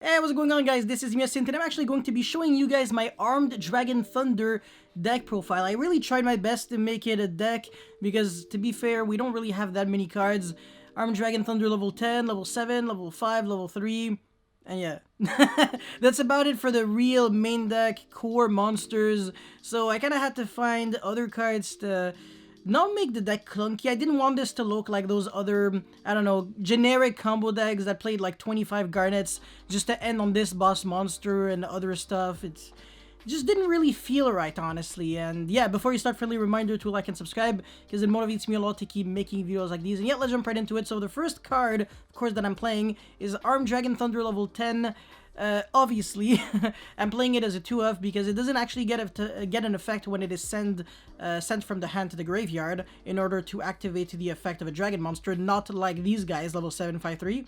Hey, what's going on, guys? This is Miasin, and I'm actually going to be showing you guys my Armed Dragon Thunder deck profile. I really tried my best to make it a deck because, to be fair, we don't really have that many cards. Armed Dragon Thunder level 10, level 7, level 5, level 3, and yeah. That's about it for the real main deck, core monsters. So I kind of had to find other cards to not make the deck clunky. I didn't want this to look like those other, I don't know, generic combo decks that played like 25 Garnets just to end on this boss monster and other stuff. It just didn't really feel right, honestly. And yeah, before you start, friendly reminder to like and subscribe, because it motivates me a lot to keep making videos like these. And yeah, let's jump right into it. So the first card, of course, that I'm playing is Armed Dragon Thunder level 10. Obviously, I'm playing it as a 2-of because it doesn't actually get an effect when it is sent from the hand to the graveyard in order to activate the effect of a dragon monster, not like these guys, level 753.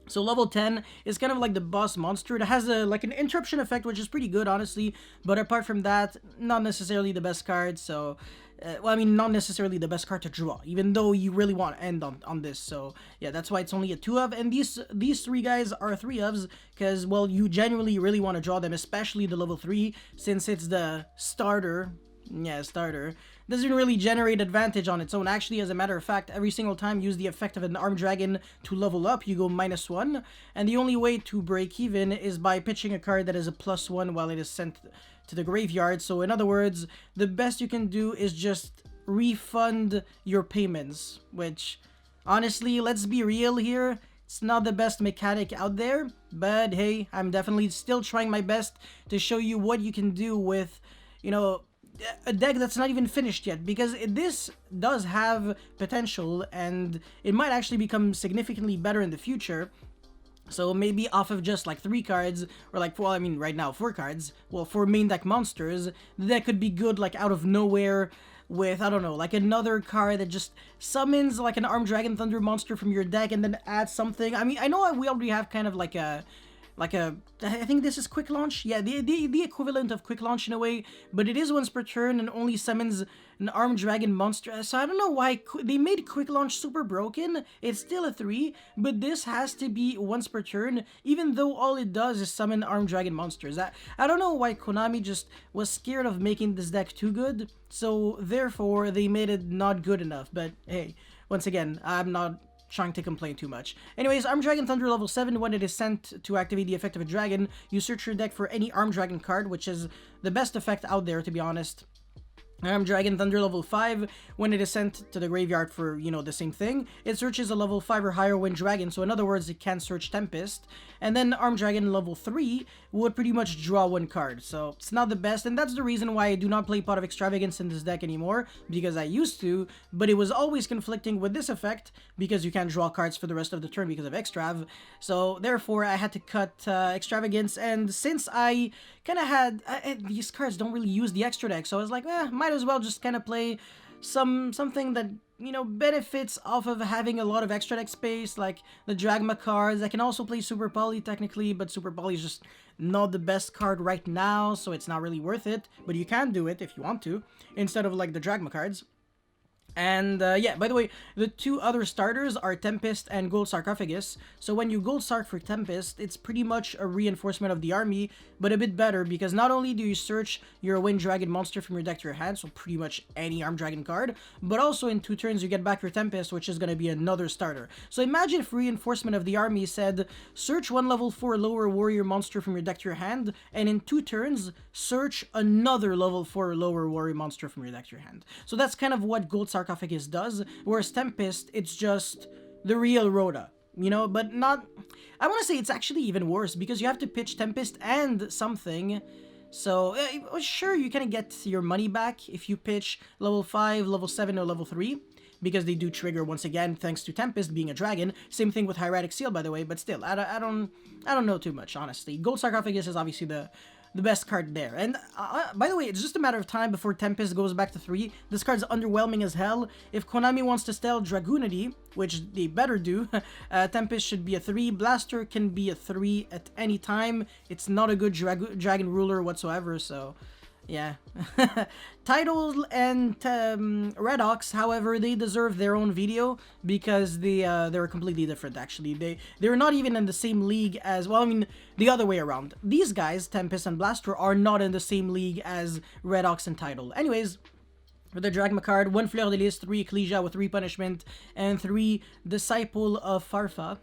So level 10 is kind of like the boss monster. It has like an interruption effect, which is pretty good, honestly. But apart from that, not necessarily the best card. So, well, I mean, not necessarily the best card to draw, even though you really want to end on this. So yeah, that's why it's only a 2-of. And these three guys are 3-ofs because, well, you genuinely really want to draw them, especially the level 3, since it's the starter. Yeah, starter. Doesn't really generate advantage on its own. Actually, as a matter of fact, every single time you use the effect of an armed dragon to level up, you go -1. And the only way to break even is by pitching a card that is a +1 while it is sent to the graveyard. So in other words, the best you can do is just refund your payments. Which, honestly, let's be real here. It's not the best mechanic out there. But hey, I'm definitely still trying my best to show you what you can do with, you know, a deck that's not even finished yet, because this does have potential and it might actually become significantly better in the future. So maybe off of just like 3 cards, or like, well, I mean right now 4 cards, well, for main deck monsters, the deck could be good like out of nowhere with, I don't know, like another card that just summons like an Armed Dragon Thunder monster from your deck and then adds something. I mean, I know we already have kind of like a I think this is quick launch. Yeah, the equivalent of quick launch in a way, but it is once per turn and only summons an armed dragon monster. So I don't know why they made quick launch super broken. It's still a 3, but this has to be once per turn, even though all it does is summon armed dragon monsters. I don't know why Konami just was scared of making this deck too good, so therefore they made it not good enough. But hey, once again, I'm not trying to complain too much. Anyways, Armed Dragon Thunder level 7, when it is sent to activate the effect of a dragon, you search your deck for any Armed Dragon card, which is the best effect out there, to be honest. Armed Dragon Thunder level 5, when it is sent to the graveyard for, you know, the same thing, it searches a level 5 or higher wind dragon, so in other words, it can search Tempest. And then Armed Dragon level 3 would pretty much draw 1 card, so it's not the best, and that's the reason why I do not play Pot of Extravagance in this deck anymore, because I used to, but it was always conflicting with this effect, because you can't draw cards for the rest of the turn because of Extrav, so therefore I had to cut Extravagance, and since I kind of had, these cards don't really use the extra deck, so I was like, might as well just kind of play something that, you know, benefits off of having a lot of extra deck space, like the Dragma cards. I can also play Super Poly technically, but Super Poly is just not the best card right now, so it's not really worth it, but you can do it if you want to, instead of like the Dragma cards. And yeah, by the way, the 2 other starters are Tempest and Gold Sarcophagus. So when you Gold Sarc for Tempest, it's pretty much a reinforcement of the army, but a bit better, because not only do you search your Wind Dragon monster from your deck to your hand, so pretty much any Armed Dragon card, but also in 2 turns you get back your Tempest, which is going to be another starter. So imagine if reinforcement of the army said, search 1 level 4 lower warrior monster from your deck to your hand, and in 2 turns, search another level 4 lower warrior monster from your deck to your hand. So that's kind of what Gold Sarcophagus does, whereas Tempest, it's just the real Rhoda, you know, but not, I want to say it's actually even worse, because you have to pitch Tempest and something, so sure, you kind of get your money back if you pitch level 5, level 7, or level 3, because they do trigger once again thanks to Tempest being a dragon. Same thing with Hieratic Seal, by the way, but still, I don't know too much, honestly. Gold Sarcophagus is obviously the best card there. And by the way, it's just a matter of time before Tempest goes back to 3. This card's underwhelming as hell. If Konami wants to sell Dragoonity, which they better do, Tempest should be a 3. Blaster can be a 3 at any time. It's not a good dragon ruler whatsoever, so Yeah. Tidal and Redox, however, they deserve their own video because they're completely different. Actually, they're not even in the same league as, well, I mean, the other way around. These guys, Tempest and Blaster, are not in the same league as Redox and Tidal. Anyways, for the Dragma card, 1 Fleur de Lis, 3 Ecclesia with 3 Punishment, and 3 Disciple of Farfa.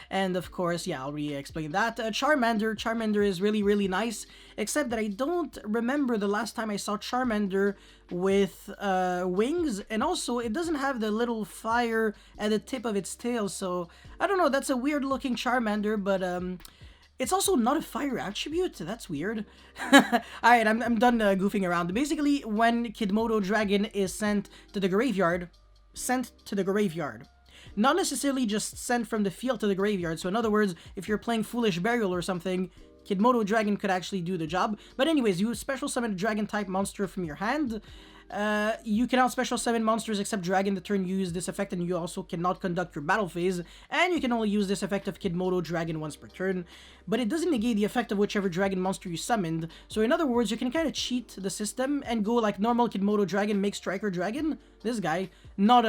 And of course, yeah, I'll re-explain that. Charmander. Charmander is really, really nice, except that I don't remember the last time I saw Charmander with wings, and also it doesn't have the little fire at the tip of its tail, so I don't know, that's a weird looking Charmander, but it's also not a fire attribute. That's weird. Alright, I'm done goofing around. Basically, when Kidmoto Dragon is sent to the graveyard, not necessarily just sent from the field to the graveyard. So in other words, if you're playing Foolish Burial or something, Kidmoto Dragon could actually do the job. But anyways, you special summon a dragon type monster from your hand. You cannot special summon monsters except dragon the turn you use this effect, and you also cannot conduct your battle phase, and you can only use this effect of Kidmoto Dragon once per turn, but it doesn't negate the effect of whichever dragon monster you summoned. So in other words, you can kind of cheat the system and go like normal Kidmoto Dragon, make Striker Dragon, this guy, not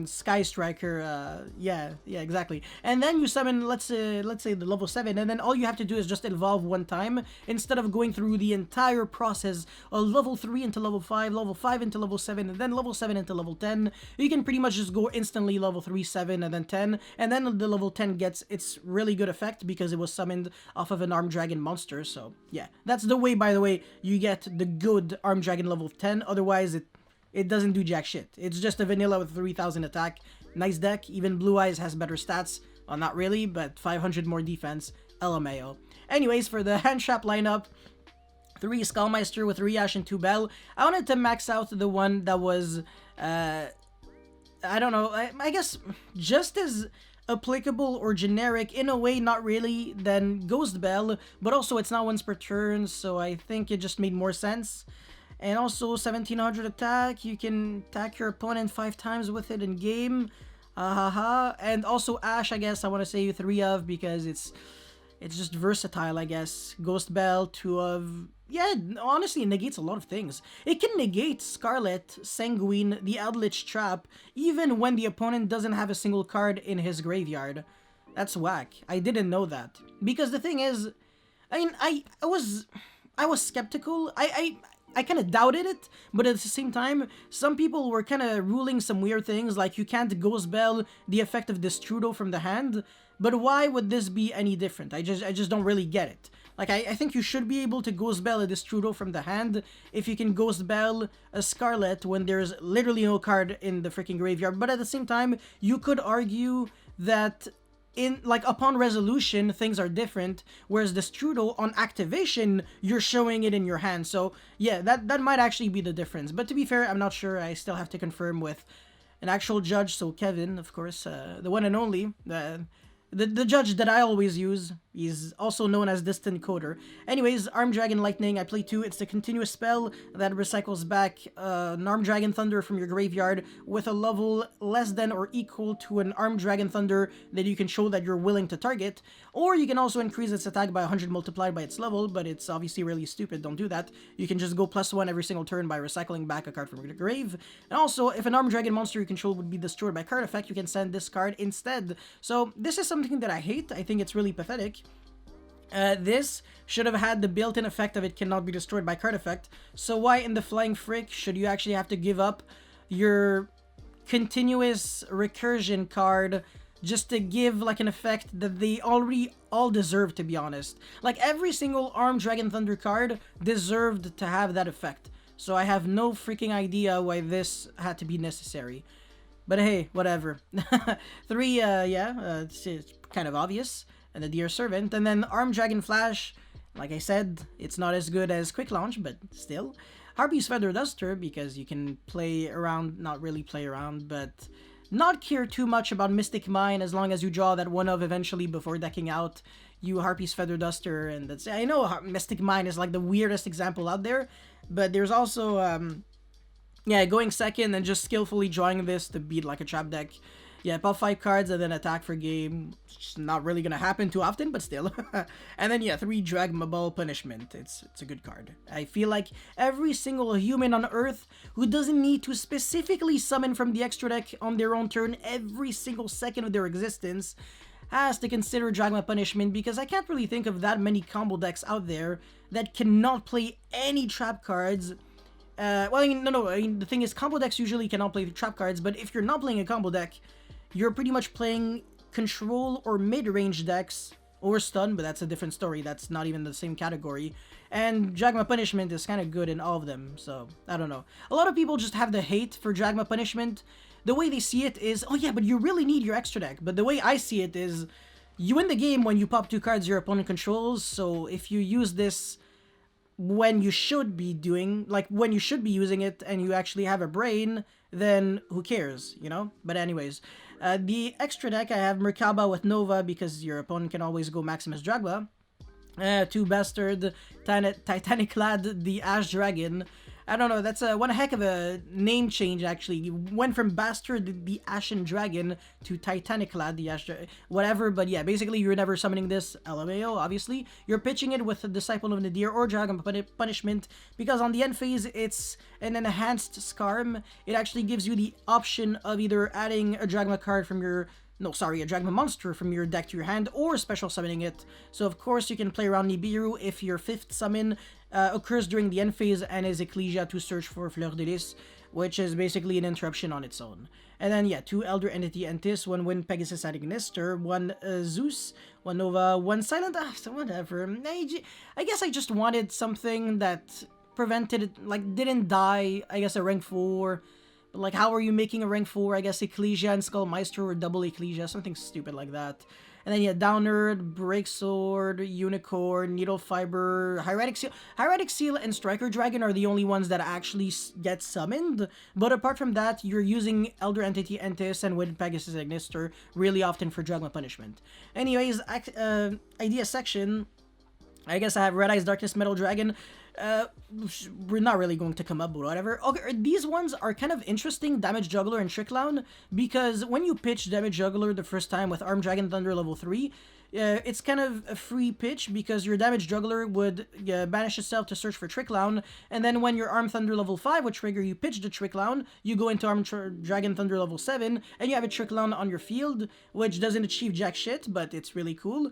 Sky Striker, yeah, exactly. And then you summon, let's say the level 7, and then all you have to do is just evolve one time, instead of going through the entire process of level 3 into level 5, level 5 into level 7, and then level 7 into level 10. You can pretty much just go instantly level 3, 7, and then 10, and then the level 10 gets its really good effect because it was summoned off of an Armed Dragon monster. So yeah, that's the way, by the way, you get the good Armed Dragon level 10, otherwise it doesn't do jack shit. It's just a vanilla with 3000 attack. Nice deck. Even Blue Eyes has better stats. Well, not really, but 500 more defense. LMAO. Anyways, for the hand trap lineup, 3 Skullmeister with 3 Ash and 2 Bell. I wanted to max out the one that was, I don't know, I guess just as applicable or generic in a way, not really, than Ghost Bell, but also it's not once per turn, so I think it just made more sense. And also 1700 attack, you can attack your opponent 5 times with it in game. And also Ash, I guess I want to say 3 of, because it's just versatile, I guess. Ghost Bell, 2 of... Yeah, honestly, it negates a lot of things. It can negate Scarlet, Sanguine, the Eldritch Trap, even when the opponent doesn't have a single card in his graveyard. That's whack. I didn't know that. Because the thing is, I mean, I was skeptical. I kind of doubted it, but at the same time, some people were kind of ruling some weird things, like you can't Ghost Bell the effect of Destrudo from the hand, but why would this be any different? I just don't really get it. Like, I think you should be able to Ghost Bell a Destrudo from the hand if you can Ghost Bell a Scarlet when there's literally no card in the freaking graveyard, but at the same time, you could argue that upon resolution, things are different, whereas the Strudel, on activation, you're showing it in your hand. So, yeah, that might actually be the difference. But to be fair, I'm not sure. I still have to confirm with an actual judge. So, Kevin, of course, the one and only, the judge that I always use. He's also known as Distant Coder. Anyways, Armed Dragon Lightning, I play 2. It's the continuous spell that recycles back an Armed Dragon Thunder from your graveyard with a level less than or equal to an Armed Dragon Thunder that you can show that you're willing to target. Or you can also increase its attack by 100 multiplied by its level, but it's obviously really stupid. Don't do that. You can just go +1 every single turn by recycling back a card from your grave. And also, if an Armed Dragon monster you control would be destroyed by card effect, you can send this card instead. So this is something that I hate. I think it's really pathetic. This should have had the built-in effect of it cannot be destroyed by card effect. So why in the flying frick should you actually have to give up your continuous recursion card just to give like an effect that they already all deserve, to be honest? Like, every single Armed Dragon Thunder card deserved to have that effect. So I have no freaking idea why this had to be necessary. But hey, whatever. 3, it's kind of obvious. And the Dear Servant, and then Armed Dragon Flash, like I said, it's not as good as Quick Launch, but still. Harpy's Feather Duster, because you can play around, not really play around, but not care too much about Mystic Mine as long as you draw that 1-of eventually before decking out you Harpy's Feather Duster, and that's, I know Mystic Mine is like the weirdest example out there, but there's also, yeah, going second and just skillfully drawing this to beat like a trap deck. Yeah, pop 5 cards and then attack for game. It's not really gonna happen too often, but still. And then yeah, 3 Drag Mabal Punishment. It's a good card. I feel like every single human on Earth who doesn't need to specifically summon from the extra deck on their own turn every single second of their existence has to consider Dragma Punishment, because I can't really think of that many combo decks out there that cannot play any trap cards. Well, I mean, no, I mean, the thing is, combo decks usually cannot play trap cards, but if you're not playing a combo deck, you're pretty much playing control or mid-range decks, or stun, but that's a different story. That's not even the same category. And Dragma Punishment is kind of good in all of them, so I don't know. A lot of people just have the hate for Dragma Punishment. The way they see it is, oh yeah, but you really need your extra deck. But the way I see it is, you win the game when you pop 2 cards your opponent controls, so if you use this when you should be doing, like when you should be using it and you actually have a brain, then who cares, you know? But anyways, the extra deck, I have Merkaba with Nova because your opponent can always go Maximus Dragba. 2 Bastard, Titanic Lad, the Ash Dragon. I don't know, that's one heck of a name change, actually. You went from Bastard, the Ashen Dragon, to Titanic Lad, the Ash Dragon, whatever, but yeah, basically you're never summoning this, LMAO, obviously. You're pitching it with a Disciple of Nadir or Dragon Punishment, because on the end phase, it's an enhanced Skarm. It actually gives you the option of either adding a Dragma card from your... No, sorry, a Dragma monster from your deck to your hand, or special summoning it. So of course you can play around Nibiru if your 5th summon occurs during the end phase and is Ecclesia to search for Fleur de Lis, which is basically an interruption on its own. And then yeah, 2 Elder Entity Entis, 1 Wind Pegasus Agnister, 1 Zeus, 1 Nova, 1 Silent... whatever. I guess I just wanted something that prevented it, like, didn't die, I guess a rank 4... Like, how are you making a rank 4? I guess Ecclesia and Skullmeister or double Ecclesia, something stupid like that. And then, yeah, Downerd, Breaksword, Unicorn, Needle Fiber, Hieratic Seal. Hieratic Seal and Striker Dragon are the only ones that actually get summoned. But apart from that, you're using Elder Entity Entis and Wind Pegasus Agnister really often for Dragma Punishment. Anyways, idea section. I guess I have Red Eyes Darkness Metal Dragon. We're not really going to come up, but whatever. Okay, these ones are kind of interesting, Damage Juggler and Trick Clown, because when you pitch Damage Juggler the first time with Arm Dragon Thunder level 3, it's kind of a free pitch because your Damage Juggler would banish itself to search for Trick Clown, and then when your Arm Thunder level 5 would trigger, you pitch the Trick Clown, you go into Arm Dragon Thunder level 7, and you have a Trick Clown on your field, which doesn't achieve jack shit, but it's really cool.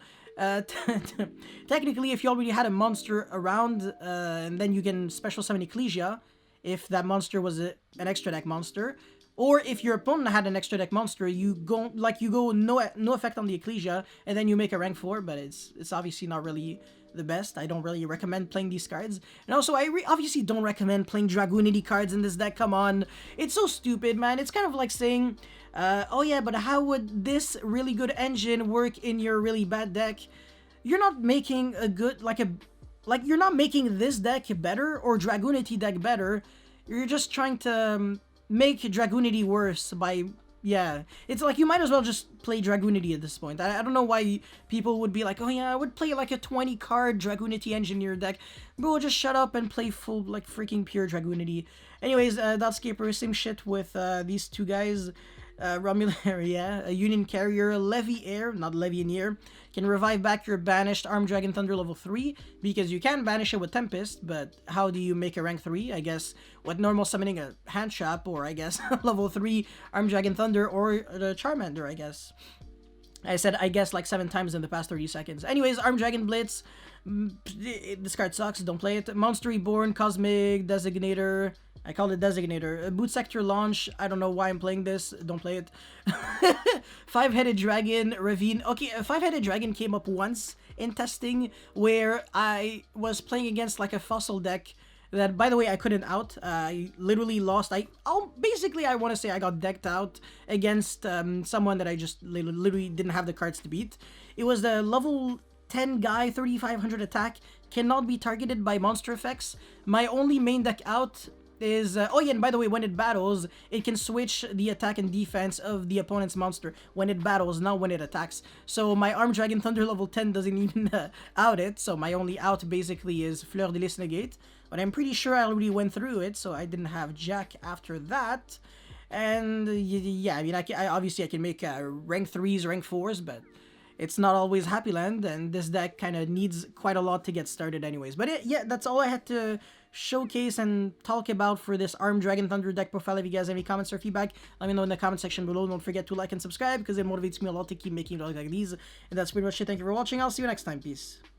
Technically, if you already had a monster around, and then you can special summon Ecclesia, if that monster was an extra deck monster, or if your opponent had an extra deck monster, you go no effect on the Ecclesia, and then you make a rank 4, but it's obviously not really the best. I don't really recommend playing these cards. And also, I obviously don't recommend playing Dragoonity cards in this deck. Come on. It's so stupid, man. It's kind of like saying, oh yeah, but how would this really good engine work in your really bad deck? You're not making a good, you're not making this deck better or Dragoonity deck better. You're just trying to make Dragoonity worse by... Yeah, it's like you might as well just play Dragoonity at this point. I don't know why people would be like, oh yeah, I would play like a 20-card Dragoonity Engineer deck. Bro, just shut up and play full, like, freaking pure Dragoonity. Anyways, Dotscaper, same shit with these two guys. Romular, yeah, a Union Carrier, Leviair, not Levianeer, can revive back your banished Armed Dragon Thunder level 3, because you can banish it with Tempest, but how do you make a rank 3? I guess with normal summoning a Hand Trap, or I guess level 3 Armed Dragon Thunder, or the Charmander, I guess. I said I guess like 7 times in the past 30 seconds. Anyways, Armed Dragon Blitz, this card sucks, don't play it. Monster Reborn, Cosmic, Designator... I called it Designator. Boot Sector Launch. I don't know why I'm playing this. Don't play it. 5-Headed Dragon. Ravine. Okay, a 5-Headed Dragon came up once in testing where I was playing against like a fossil deck that, by the way, I couldn't out. I literally lost. Basically, I want to say I got decked out against someone that I just literally didn't have the cards to beat. It was the level 10 guy, 3500 attack, cannot be targeted by monster effects. My only main deck out is, oh yeah, and by the way, when it battles, it can switch the attack and defense of the opponent's monster when it battles, not when it attacks. So my Armed Dragon Thunder level 10 doesn't even out it, so my only out basically is Fleur de Lis Negate, but I'm pretty sure I already went through it, so I didn't have Jack after that. And yeah, I mean, obviously I can make rank 3s, rank 4s, but it's not always Happy Land, and this deck kind of needs quite a lot to get started anyways. But yeah, that's all I had to showcase and talk about for this Armed Dragon Thunder deck profile. If you guys have any comments or feedback, let me know in the comment section below. Don't forget to like and subscribe, because it motivates me a lot to keep making videos like these. And that's pretty much it. Thank you for watching. I'll see you next time. Peace.